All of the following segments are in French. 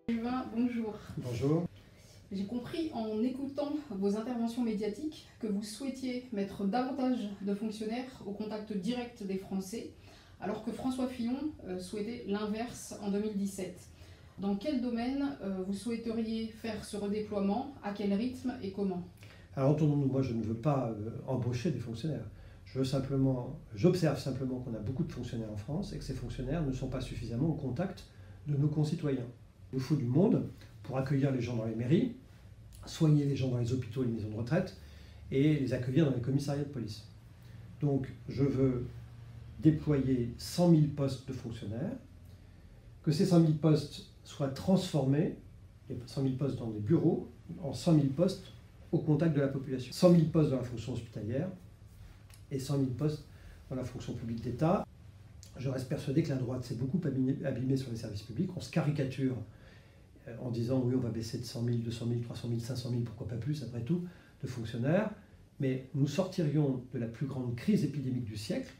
Juvin, bonjour. Bonjour. J'ai compris en écoutant vos interventions médiatiques que vous souhaitiez mettre davantage de fonctionnaires au contact direct des Français, alors que François Fillon souhaitait l'inverse en 2017. Dans quel domaine vous souhaiteriez faire ce redéploiement, à quel rythme et comment? Alors entendons-nous, moi je ne veux pas embaucher des fonctionnaires. J'observe simplement qu'on a beaucoup de fonctionnaires en France et que ces fonctionnaires ne sont pas suffisamment au contact de nos concitoyens. Il nous faut du monde pour accueillir les gens dans les mairies, soigner les gens dans les hôpitaux et les maisons de retraite et les accueillir dans les commissariats de police. Donc je veux déployer 100 000 postes de fonctionnaires, que ces 100 000 postes soient transformés, les 100 000 postes dans des bureaux, en 100 000 postes au contact de la population. 100 000 postes dans la fonction hospitalière et 100 000 postes dans la fonction publique d'État. Je reste persuadé que la droite s'est beaucoup abîmée sur les services publics. On se caricature en disant oui, on va baisser de 100 000, 200 000, 300 000, 500 000, pourquoi pas plus, après tout, de fonctionnaires. Mais nous sortirions de la plus grande crise épidémique du siècle,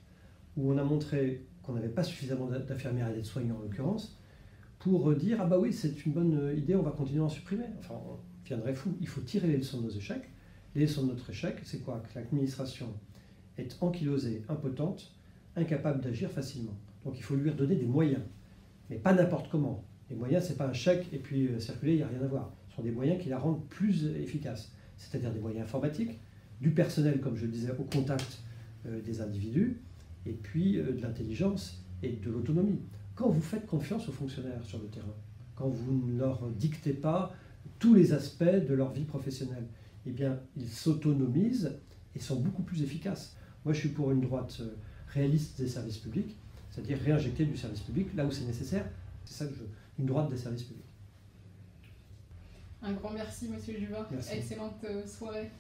où on a montré qu'on n'avait pas suffisamment d'infirmières et d'aides-soignants en l'occurrence, pour dire ah bah oui, c'est une bonne idée, on va continuer à en supprimer. Enfin, on viendrait fou. Il faut tirer les leçons de nos échecs. Les leçons de notre échec, c'est quoi? Que l'administration est ankylosée, impotente, incapable d'agir facilement. Donc il faut lui redonner des moyens, mais pas n'importe comment. Les moyens, ce n'est pas un chèque et puis circuler, il n'y a rien à voir. Ce sont des moyens qui la rendent plus efficace, c'est-à-dire des moyens informatiques, du personnel, comme je le disais, au contact des individus, et puis de l'intelligence et de l'autonomie. Quand vous faites confiance aux fonctionnaires sur le terrain, quand vous ne leur dictez pas tous les aspects de leur vie professionnelle, eh bien, ils s'autonomisent et sont beaucoup plus efficaces. Moi, je suis pour une droite réaliste des services publics, c'est-à-dire réinjecter du service public là où c'est nécessaire. C'est ça que je veux, une droite des services publics. Un grand merci, Monsieur Juvin. Merci. Excellente soirée.